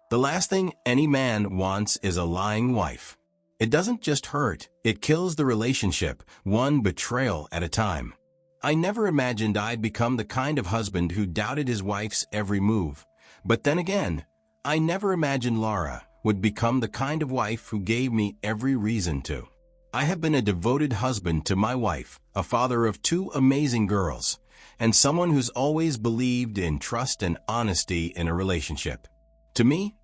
The last thing any man wants is a lying wife. It doesn't just hurt, it kills the relationship, one betrayal at a time. I never imagined I'd become the kind of husband who doubted his wife's every move. But then again, I never imagined Laura would become the kind of wife who gave me every reason to. I have been a devoted husband to my wife, a father of two amazing girls, and someone who's always believed in trust and honesty in a relationship. To me,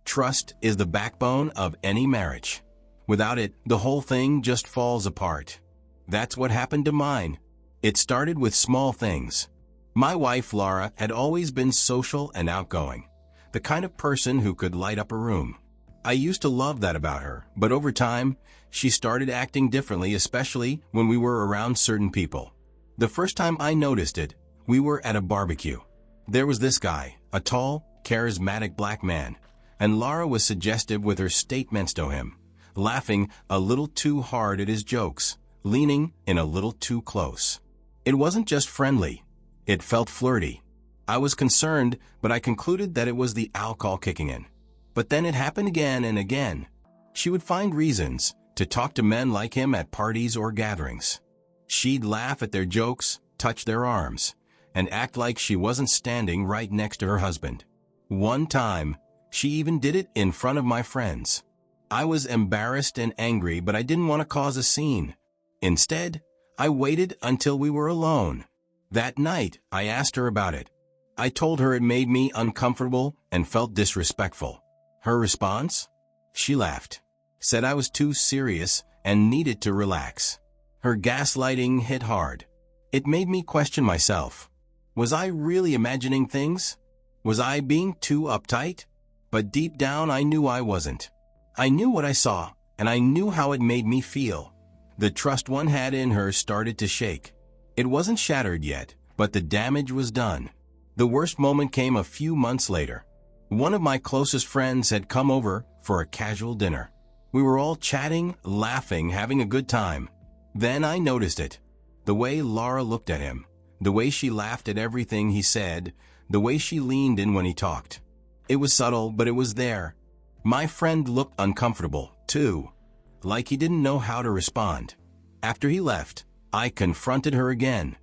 trust is the backbone of any marriage. Without it, the whole thing just falls apart. That's what happened to mine. It started with small things. My wife, Laura, had always been social and outgoing, the kind of person who could light up a room. I used to love that about her, but over time, she started acting differently, especially when we were around certain people. The first time I noticed it, we were at a barbecue. There was this guy, a tall, charismatic black man, and Laura was suggestive with her statements to him, laughing a little too hard at his jokes, leaning in a little too close. It wasn't just friendly, it felt flirty. I was concerned, but I concluded that it was the alcohol kicking in. But then it happened again and again. She would find reasons to talk to men like him at parties or gatherings. She'd laugh at their jokes, touch their arms, and act like she wasn't standing right next to her husband. One time, she even did it in front of my friends. I was embarrassed and angry, but I didn't want to cause a scene. Instead, I waited until we were alone. That night, I asked her about it. I told her it made me uncomfortable and felt disrespectful. Her response? She laughed, said I was too serious and needed to relax. Her gaslighting hit hard. It made me question myself. Was I really imagining things? Was I being too uptight? But deep down I knew I wasn't. I knew what I saw, and I knew how it made me feel. The trust one had in her started to shake. It wasn't shattered yet, but the damage was done. The worst moment came a few months later. One of my closest friends had come over for a casual dinner. We were all chatting, laughing, having a good time. Then I noticed it. The way Laura looked at him, the way she laughed at everything he said, the way she leaned in when he talked. It was subtle, but it was there. My friend looked uncomfortable, too, like he didn't know how to respond. After he left, I confronted her again.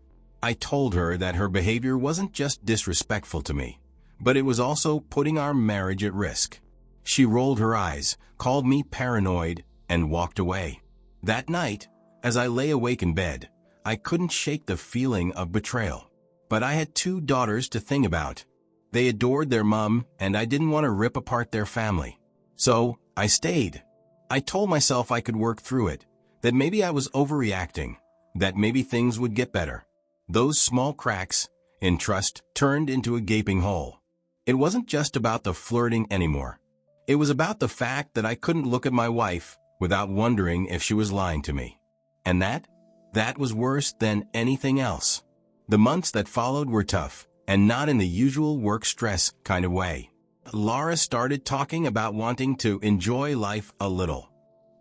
I told her that her behavior wasn't just disrespectful to me, but it was also putting our marriage at risk. She rolled her eyes, called me paranoid, and walked away. That night, as I lay awake in bed, I couldn't shake the feeling of betrayal. But I had two daughters to think about. They adored their mom, and I didn't want to rip apart their family. So, I stayed. I told myself I could work through it, that maybe I was overreacting, that maybe things would get better. Those small cracks in trust turned into a gaping hole. It wasn't just about the flirting anymore. It was about the fact that I couldn't look at my wife without wondering if she was lying to me. And that was worse than anything else. The months that followed were tough, and not in the usual work stress kind of way. Laura started talking about wanting to enjoy life a little.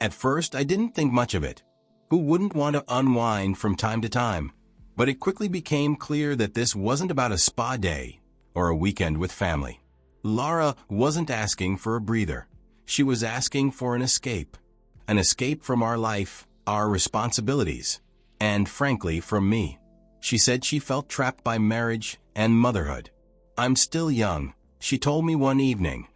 At first, I didn't think much of it. Who wouldn't want to unwind from time to time? But it quickly became clear that this wasn't about a spa day or a weekend with family. Laura wasn't asking for a breather. She was asking for an escape from our life, our responsibilities, and frankly, from me. She said she felt trapped by marriage and motherhood. I'm still young, she told me one evening.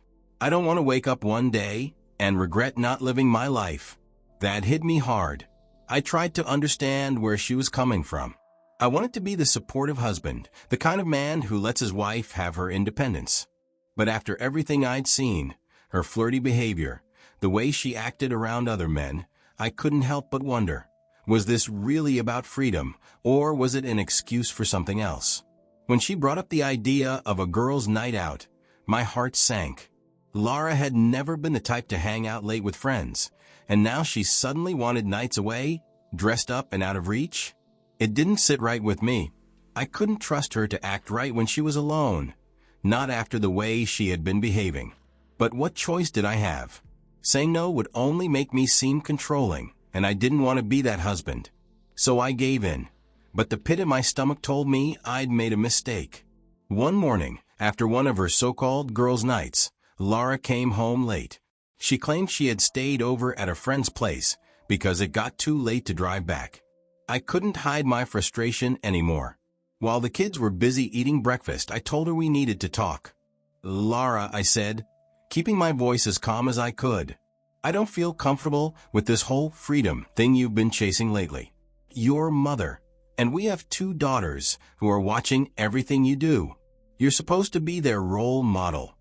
I don't want to wake up one day and regret not living my life. That hit me hard. I tried to understand where she was coming from. I wanted to be the supportive husband, the kind of man who lets his wife have her independence. But after everything I'd seen, her flirty behavior, the way she acted around other men, I couldn't help but wonder, was this really about freedom, or was it an excuse for something else? When she brought up the idea of a girls' night out, my heart sank. Laura had never been the type to hang out late with friends, and now she suddenly wanted nights away, dressed up and out of reach? It didn't sit right with me. I couldn't trust her to act right when she was alone, not after the way she had been behaving. But what choice did I have? Saying no would only make me seem controlling, and I didn't want to be that husband. So I gave in. But the pit in my stomach told me I'd made a mistake. One morning, after one of her so-called girls' nights, Laura came home late. She claimed she had stayed over at a friend's place because it got too late to drive back. I couldn't hide my frustration anymore. While the kids were busy eating breakfast, I told her we needed to talk. "Laura," I said, keeping my voice as calm as I could, "I don't feel comfortable with this whole freedom thing you've been chasing lately. You're mother, and we have 2 daughters who are watching everything you do. You're supposed to be their role model."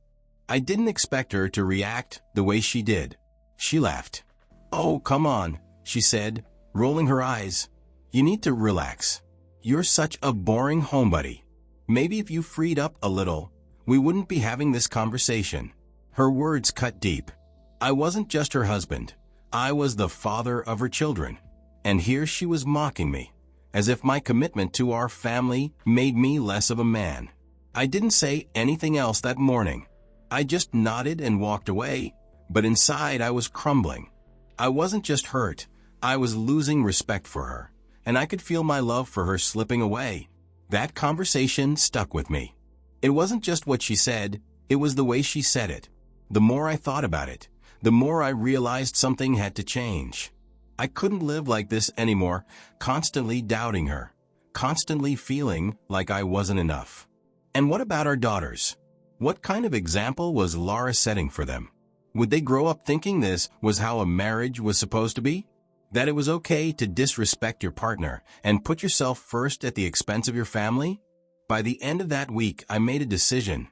I didn't expect her to react the way she did. She laughed. "Oh, come on," she said, rolling her eyes. "You need to relax. You're such a boring homebody. Maybe if you freed up a little, we wouldn't be having this conversation." Her words cut deep. I wasn't just her husband. I was the father of her children. And here she was mocking me, as if my commitment to our family made me less of a man. I didn't say anything else that morning. I just nodded and walked away, but inside I was crumbling. I wasn't just hurt, I was losing respect for her, and I could feel my love for her slipping away. That conversation stuck with me. It wasn't just what she said, it was the way she said it. The more I thought about it, the more I realized something had to change. I couldn't live like this anymore, constantly doubting her, constantly feeling like I wasn't enough. And what about our daughters? What kind of example was Laura setting for them? Would they grow up thinking this was how a marriage was supposed to be? That it was okay to disrespect your partner and put yourself first at the expense of your family? By the end of that week, I made a decision.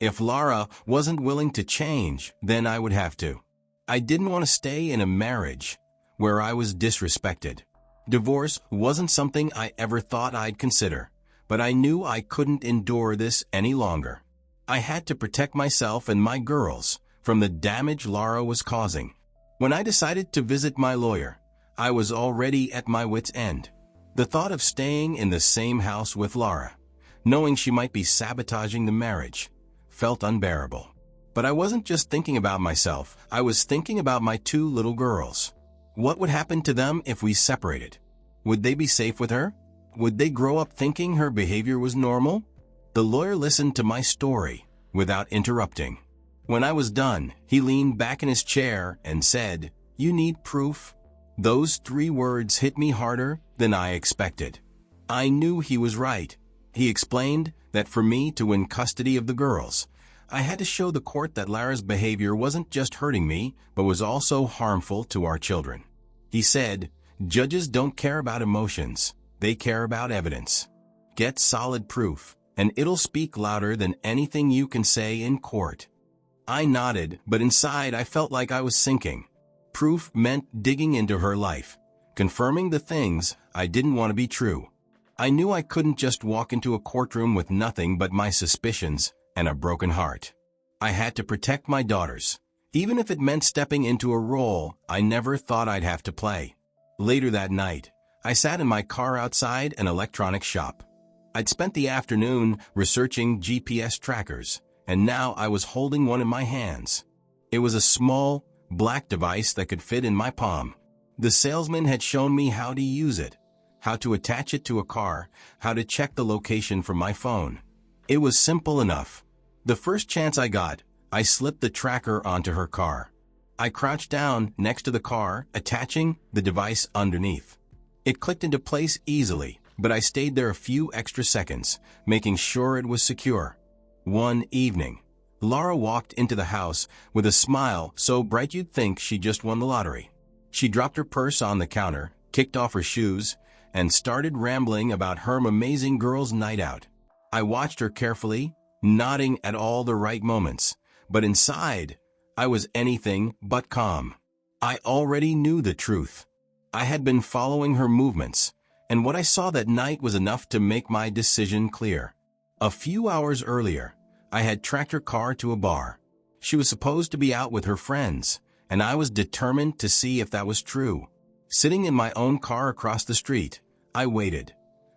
If Laura wasn't willing to change, then I would have to. I didn't want to stay in a marriage where I was disrespected. Divorce wasn't something I ever thought I'd consider, but I knew I couldn't endure this any longer. I had to protect myself and my girls from the damage Laura was causing. When I decided to visit my lawyer, I was already at my wit's end. The thought of staying in the same house with Laura, knowing she might be sabotaging the marriage, felt unbearable. But I wasn't just thinking about myself, I was thinking about my 2 little girls. What would happen to them if we separated? Would they be safe with her? Would they grow up thinking her behavior was normal? The lawyer listened to my story without interrupting. When I was done, he leaned back in his chair and said, "You need proof?" Those 3 words hit me harder than I expected. I knew he was right. He explained that for me to win custody of the girls, I had to show the court that Lara's behavior wasn't just hurting me, but was also harmful to our children. He said, "Judges don't care about emotions, they care about evidence. Get solid proof, and it'll speak louder than anything you can say in court." I nodded, but inside I felt like I was sinking. Proof meant digging into her life, confirming the things I didn't want to be true. I knew I couldn't just walk into a courtroom with nothing but my suspicions and a broken heart. I had to protect my daughters, even if it meant stepping into a role I never thought I'd have to play. Later that night, I sat in my car outside an electronics shop. I'd spent the afternoon researching GPS trackers, and now I was holding one in my hands. It was a small, black device that could fit in my palm. The salesman had shown me how to use it, how to attach it to a car, how to check the location from my phone. It was simple enough. The first chance I got, I slipped the tracker onto her car. I crouched down next to the car, attaching the device underneath. It clicked into place easily, but I stayed there a few extra seconds, making sure it was secure. One evening, Laura walked into the house with a smile so bright you'd think she just won the lottery. She dropped her purse on the counter, kicked off her shoes, and started rambling about her amazing girls' night out. I watched her carefully, nodding at all the right moments, but inside, I was anything but calm. I already knew the truth. I had been following her movements, and what I saw that night was enough to make my decision clear. A few hours earlier, I had tracked her car to a bar. She was supposed to be out with her friends, and I was determined to see if that was true. Sitting in my own car across the street, I waited,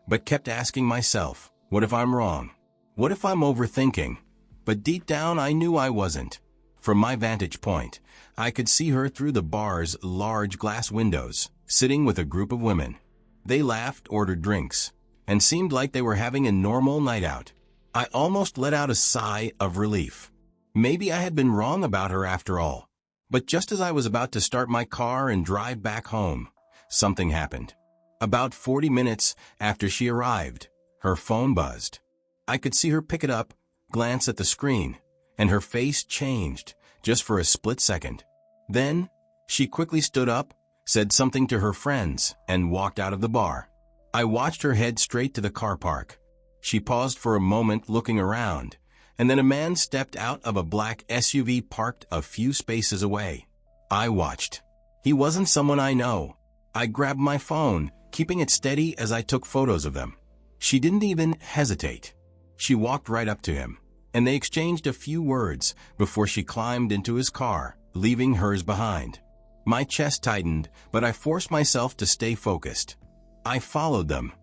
but kept asking myself, what if I'm wrong? What if I'm overthinking? But deep down, I knew I wasn't. From my vantage point, I could see her through the bar's large glass windows, sitting with a group of women. They laughed, ordered drinks, and seemed like they were having a normal night out. I almost let out a sigh of relief. Maybe I had been wrong about her after all. But just as I was about to start my car and drive back home, something happened. About 40 minutes after she arrived, her phone buzzed. I could see her pick it up, glance at the screen, and her face changed just for a split second. Then, she quickly stood up, said something to her friends, and walked out of the bar. I watched her head straight to the car park. She paused for a moment looking around, and then a man stepped out of a black SUV parked a few spaces away. I watched. He wasn't someone I know. I grabbed my phone, keeping it steady as I took photos of them. She didn't even hesitate. She walked right up to him, and they exchanged a few words before she climbed into his car, leaving hers behind. My chest tightened, but I forced myself to stay focused. I followed them,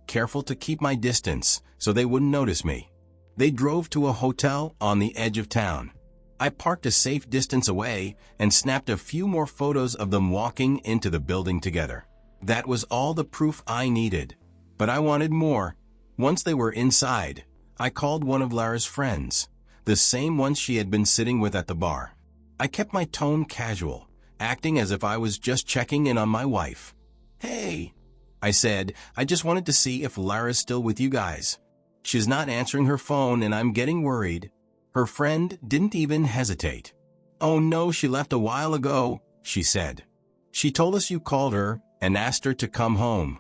careful to keep my distance so they wouldn't notice me. They drove to a hotel on the edge of town. I parked a safe distance away and snapped a few more photos of them walking into the building together. That was all the proof I needed, but I wanted more. Once they were inside, I called one of Lara's friends, the same one she had been sitting with at the bar. I kept my tone casual, acting as if I was just checking in on my wife. "Hey," I said, "I just wanted to see if Lara's still with you guys. She's not answering her phone and I'm getting worried." Her friend didn't even hesitate. "Oh no, she left a while ago," she said. "She told us you called her and asked her to come home."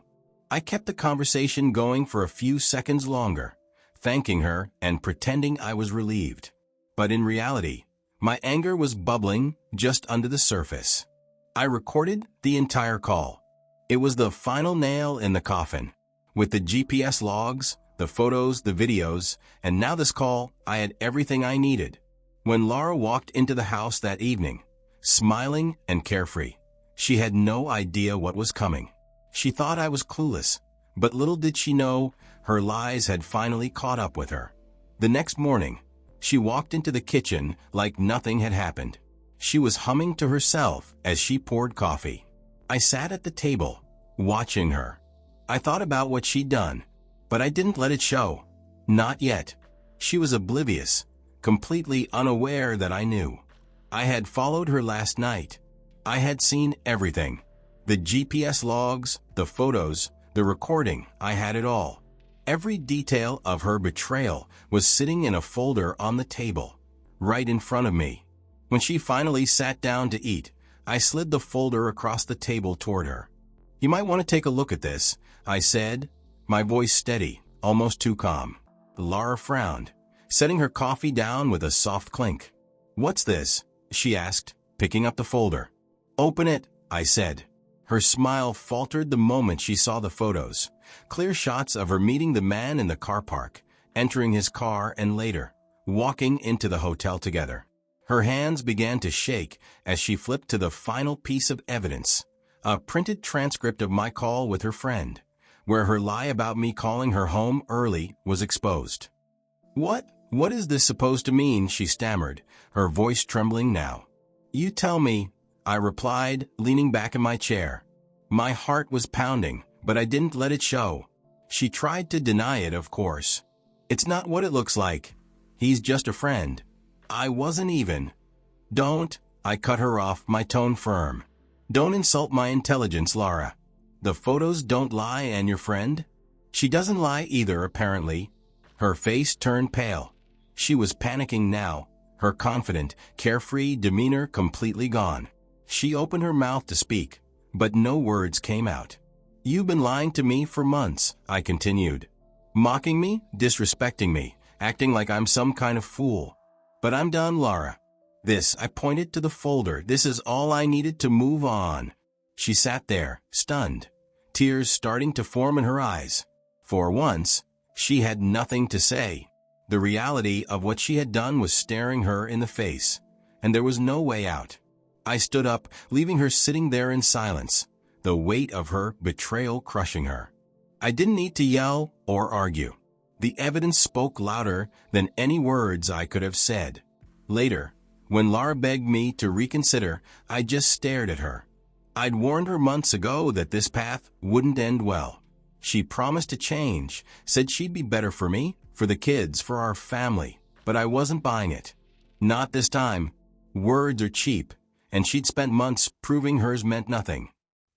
I kept the conversation going for a few seconds longer, thanking her and pretending I was relieved. But in reality, my anger was bubbling just under the surface. I recorded the entire call. It was the final nail in the coffin. With the GPS logs, the photos, the videos, and now this call, I had everything I needed. When Lara walked into the house that evening, smiling and carefree, she had no idea what was coming. She thought I was clueless, but little did she know her lies had finally caught up with her. The next morning, she walked into the kitchen like nothing had happened. She was humming to herself as she poured coffee. I sat at the table, watching her. I thought about what she'd done, but I didn't let it show. Not yet. She was oblivious, completely unaware that I knew. I had followed her last night. I had seen everything. The GPS logs, the photos, the recording, I had it all. Every detail of her betrayal was sitting in a folder on the table, right in front of me. When she finally sat down to eat, I slid the folder across the table toward her. "You might want to take a look at this," I said, my voice steady, almost too calm. Lara frowned, setting her coffee down with a soft clink. "What's this?" she asked, picking up the folder. "Open it," I said. Her smile faltered the moment she saw the photos. Clear shots of her meeting the man in the car park, entering his car and later, walking into the hotel together. Her hands began to shake as she flipped to the final piece of evidence, a printed transcript of my call with her friend, where her lie about me calling her home early was exposed. What is this supposed to mean?" she stammered, her voice trembling now. "You tell me," I replied, leaning back in my chair. My heart was pounding, but I didn't let it show. She tried to deny it, of course. "It's not what it looks like. He's just a friend." I wasn't even. "Don't," I cut her off, my tone firm. "Don't insult my intelligence, Lara. The photos don't lie, and your friend? She doesn't lie either, apparently." Her face turned pale. She was panicking now, her confident, carefree demeanor completely gone. She opened her mouth to speak, but no words came out. "You've been lying to me for months," I continued. "Mocking me, disrespecting me, acting like I'm some kind of fool. But I'm done, Lara. This," I pointed to the folder, "this is all I needed to move on." She sat there, stunned, tears starting to form in her eyes. For once, she had nothing to say. The reality of what she had done was staring her in the face, and there was no way out. I stood up, leaving her sitting there in silence, the weight of her betrayal crushing her. I didn't need to yell or argue. The evidence spoke louder than any words I could have said. Later, when Lara begged me to reconsider, I just stared at her. I'd warned her months ago that this path wouldn't end well. She promised to change, said she'd be better for me, for the kids, for our family, but I wasn't buying it. Not this time. Words are cheap, and she'd spent months proving hers meant nothing.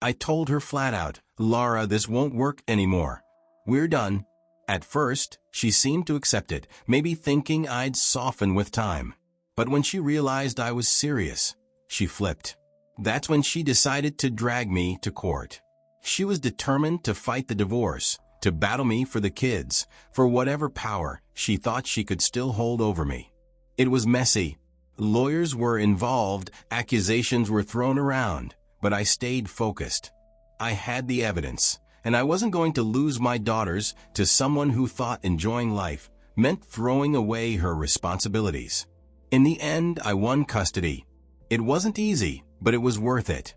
I told her flat out, Laura, this won't work anymore. We're done. At first, she seemed to accept it, maybe thinking I'd soften with time. But when she realized I was serious, she flipped. That's when she decided to drag me to court. She was determined to fight the divorce, to battle me for the kids, for whatever power she thought she could still hold over me. It was messy. Lawyers were involved, accusations were thrown around, but I stayed focused. I had the evidence, and I wasn't going to lose my daughters to someone who thought enjoying life meant throwing away her responsibilities. In the end, I won custody. It wasn't easy, but it was worth it.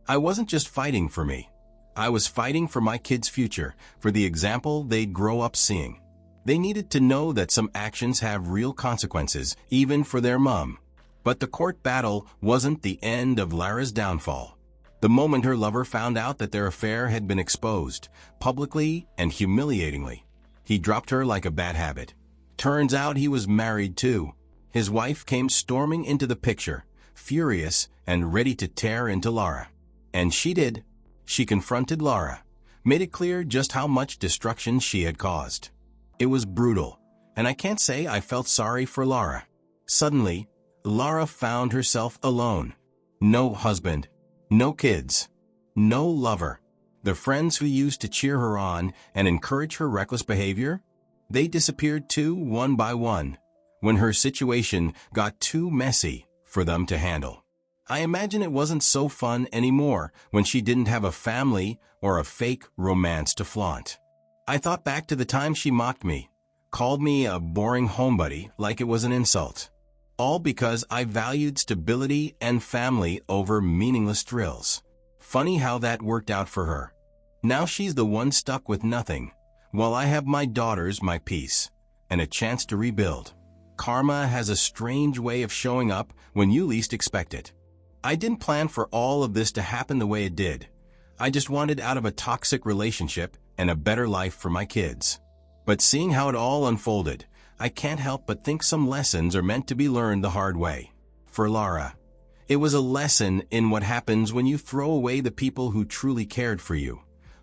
I wasn't just fighting for me. I was fighting for my kids' future, for the example they'd grow up seeing. They needed to know that some actions have real consequences, even for their mom. But the court battle wasn't the end of Lara's downfall. The moment her lover found out that their affair had been exposed, publicly and humiliatingly, he dropped her like a bad habit. Turns out he was married too. His wife came storming into the picture, furious and ready to tear into Lara. And she did. She confronted Lara, made it clear just how much destruction she had caused. It was brutal, and I can't say I felt sorry for Lara. Suddenly, Lara found herself alone. No husband, no kids, no lover. The friends who used to cheer her on and encourage her reckless behavior, they disappeared too, one by one, when her situation got too messy for them to handle. I imagine it wasn't so fun anymore when she didn't have a family or a fake romance to flaunt. I thought back to the time she mocked me, called me a boring homebody like it was an insult. All because I valued stability and family over meaningless thrills. Funny how that worked out for her. Now she's the one stuck with nothing, while I have my daughters, my peace, and a chance to rebuild. Karma has a strange way of showing up when you least expect it. I didn't plan for all of this to happen the way it did. I just wanted out of a toxic relationship and a better life for my kids. But seeing how it all unfolded, I can't help but think some lessons are meant to be learned the hard way. For Lara, it was a lesson in what happens when you throw away the people who truly cared for you,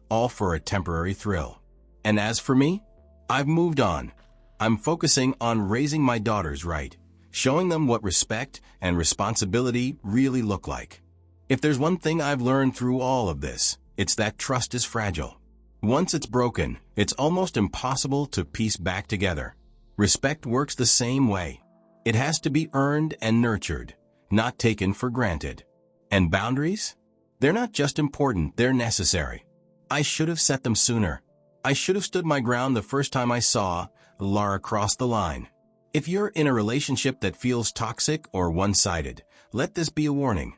all for a temporary thrill. And as for me, I've moved on. I'm focusing on raising my daughters right, showing them what respect and responsibility really look like. If there's one thing I've learned through all of this, it's that trust is fragile. Once it's broken, it's almost impossible to piece back together. Respect works the same way. It has to be earned and nurtured, not taken for granted. And boundaries? They're not just important, they're necessary. I should have set them sooner. I should have stood my ground the first time I saw Lara cross the line. If you're in a relationship that feels toxic or one-sided, let this be a warning.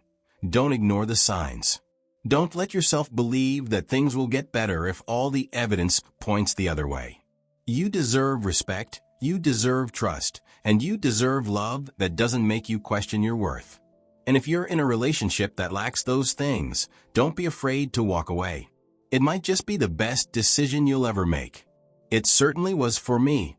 Don't ignore the signs. Don't let yourself believe that things will get better if all the evidence points the other way. You deserve respect, you deserve trust, and you deserve love that doesn't make you question your worth. And if you're in a relationship that lacks those things, don't be afraid to walk away. It might just be the best decision you'll ever make. It certainly was for me.